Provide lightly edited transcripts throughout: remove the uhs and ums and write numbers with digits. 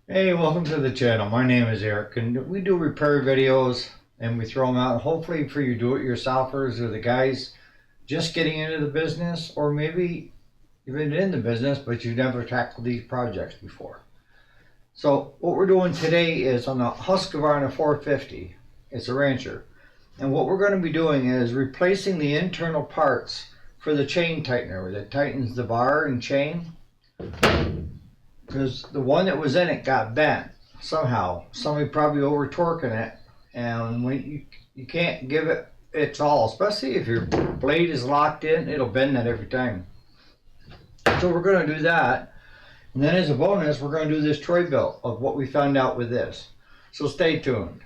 Hey, welcome to the channel. My name is Eric, and we do repair videos and we throw them out hopefully for you do-it-yourselfers or the guys just getting into the business, or maybe even in the business but you've never tackled these projects before. So what we're doing today is on the Husqvarna 450. It's a rancher. And what we're going to be doing is replacing the internal parts for the chain tightener that tightens the bar and chain, because the one that was in it got bent somehow. Somebody probably over torquing it, and when you can't give it its all, especially if your blade is locked in, it'll bend that every time. So we're going to do that, and then as a bonus, we're going to do this Troy-Bilt of what we found out with this. So stay tuned.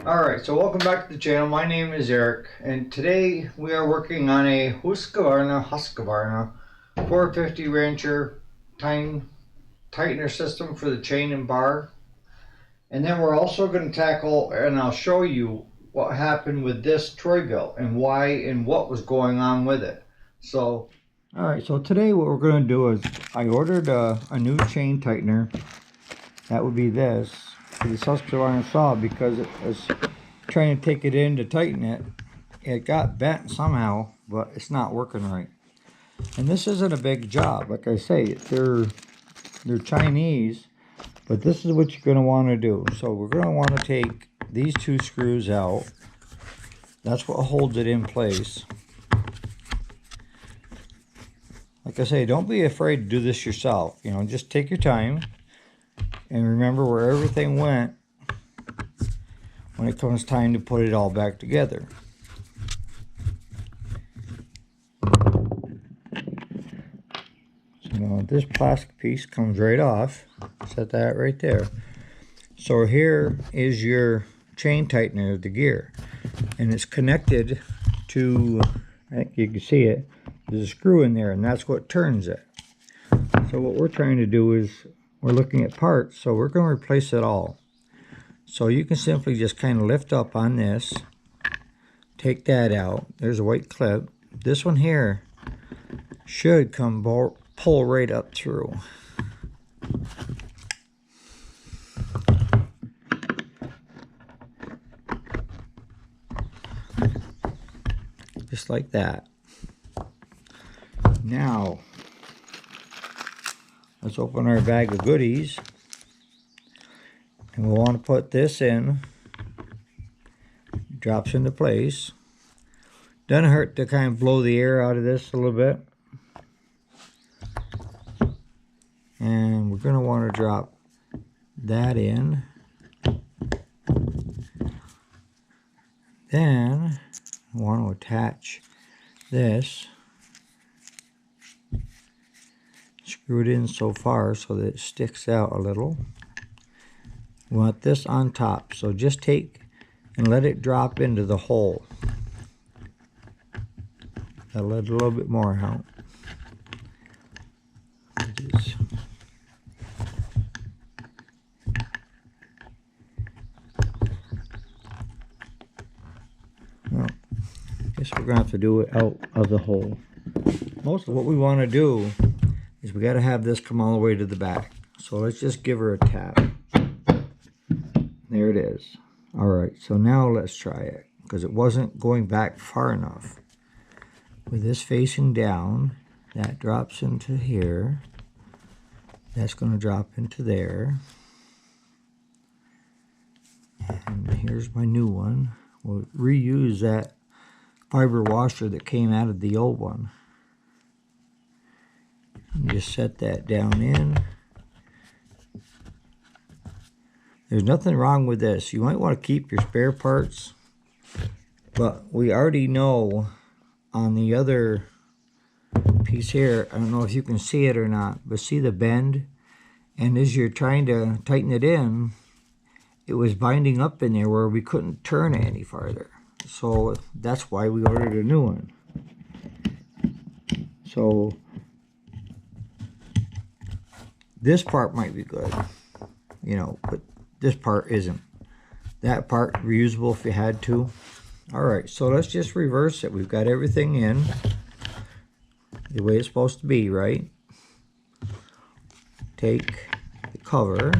Alright, so welcome back to the channel. My name is Eric, and today we are working on a Husqvarna 450 Rancher tightener system for the chain and bar. And then we're also going to tackle, and I'll show you what happened with this Troy-Bilt and why and what was going on with it. So, alright, so today what we're going to do is I ordered a new chain tightener. That would be this. The Husqvarna saw, because it was trying to take it in to tighten it. It got bent somehow, but it's not working right. And this isn't a big job. Like I say, they're Chinese, but this is what you're going to want to do. So we're going to want to take these two screws out. That's what holds it in place. Like I say, don't be afraid to do this yourself. You know, just take your time. And remember where everything went when it comes time to put it all back together. So now this plastic piece comes right off. Set that right there. So here is your chain tightener, the gear. And it's connected to, I think you can see it, there's a screw in there, and that's what turns it. So what we're trying to do is, we're looking at parts, so we're going to replace it all. So you can simply just kind of lift up on this, take that out. There's a white clip. This one here should pull right up through. Just like that. Now, let's open our bag of goodies. And we'll want to put this in. Drops into place. Doesn't hurt to kind of blow the air out of this a little bit. And we're going to want to drop that in. Then we want to attach this. Screw it in so far so that it sticks out a little. We want this on top, so just take and let it drop into the hole. That'll let a little bit more out. Well, I guess we're going to have to do it out of the hole. Most of what we want to do is we got to have this come all the way to the back. So let's just give her a tap. There it is. Alright, so now let's try it, because it wasn't going back far enough. With this facing down, that drops into here. That's going to drop into there. And here's my new one. We'll reuse that fiber washer that came out of the old one. And just set that down in. There's nothing wrong with this. You might want to keep your spare parts, but we already know on the other piece here, I don't know if you can see it or not, but see the bend? And as you're trying to tighten it in, it was binding up in there where we couldn't turn it any farther. So that's why we ordered a new one. So this part might be good, you know, but this part isn't. That part reusable if you had to. All right, so let's just reverse it. We've got everything in the way it's supposed to be, right? Take the cover.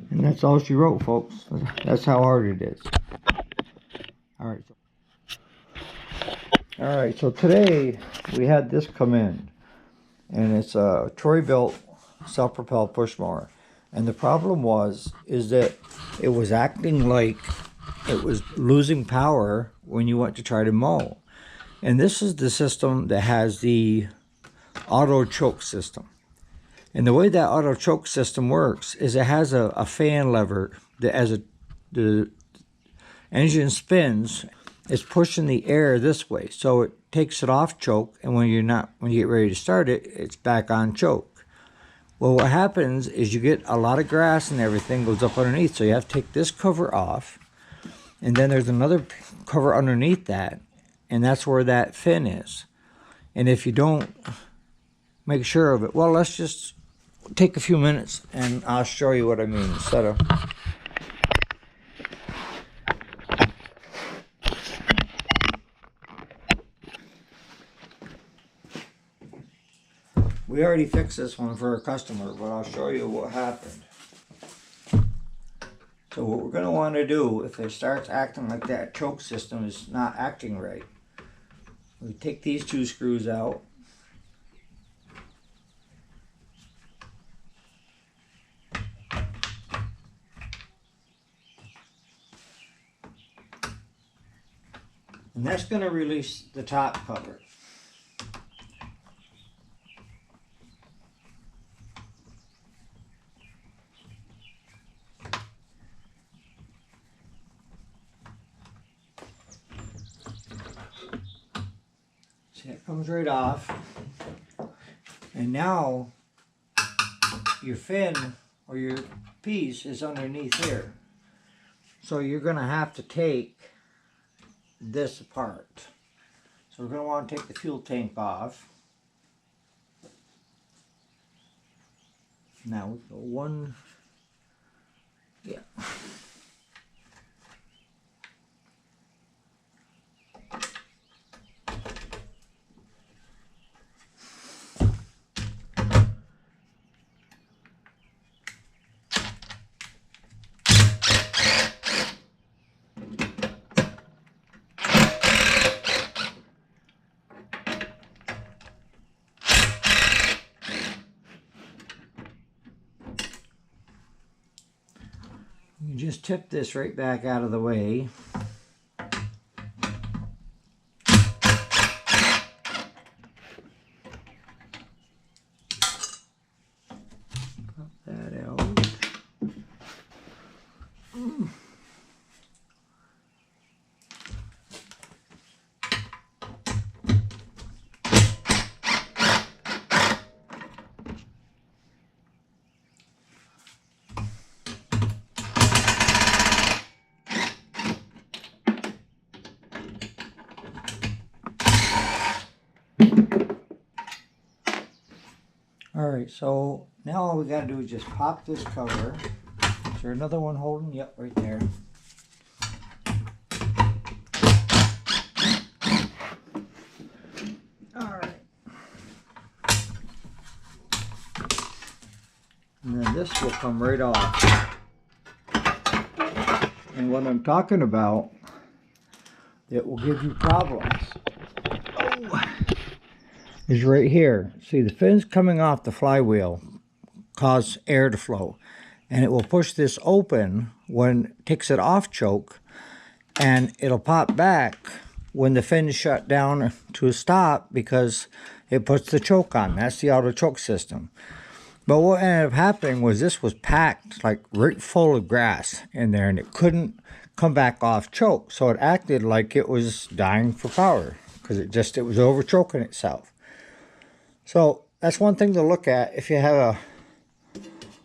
And that's all she wrote, folks. That's how hard it is. All right, so today we had this come in, and it's a Troy-Bilt self-propelled push mower. And the problem is that it was acting like it was losing power when you went to try to mow. And this is the system that has the auto choke system. And the way that auto choke system works is it has a fan lever that as the engine spins, it's pushing the air this way. So it takes it off choke, and when you get ready to start it, it's back on choke. Well, what happens is you get a lot of grass and everything goes up underneath. So you have to take this cover off, and then there's another cover underneath that, and that's where that fin is. And if you don't make sure of it, well, let's just take a few minutes and I'll show you what I mean. Instead of we already fixed this one for a customer, but I'll show you what happened. So what we're going to want to do if it starts acting like that choke system is not acting right, we take these two screws out. And that's going to release the top cover. See, it comes right off. And now your fin or your piece is underneath here. So you're going to have to take this apart. So we're going to want to take the fuel tank off. Now we go one, yeah. You just tip this right back out of the way. Pop that out. Alright, so now all we gotta do is just pop this cover. Is there another one holding? Yep, right there. Alright. And then this will come right off. And what I'm talking about that will give you problems is right here. See, the fins coming off the flywheel cause air to flow. and it will push this open when it takes it off choke, and it'll pop back when the fin's shut down to a stop because it puts the choke on. That's the auto choke system. But what ended up happening was this was packed like right full of grass in there, and it couldn't come back off choke. So it acted like it was dying for power because it was over choking itself. So that's one thing to look at if you have a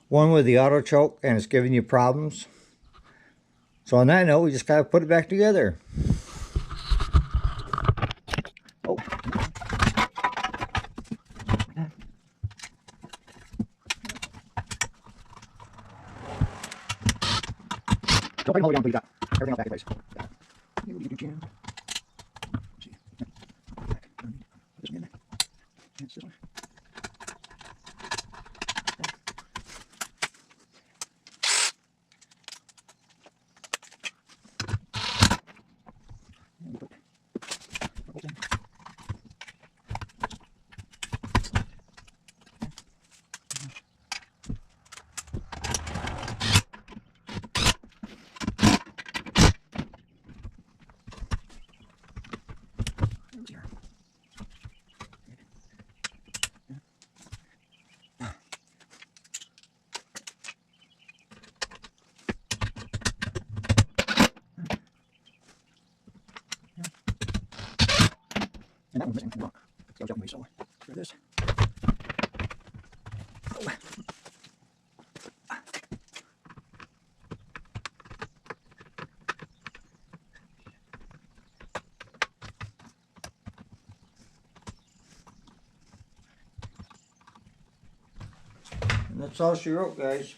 one with the auto choke and it's giving you problems. So on that note, we just gotta put it back together. Oh. Don't hold it down until you got everything else back in place. And that one's missing. Look, so jumping me so. Try this. Oh. And that's all she wrote, guys.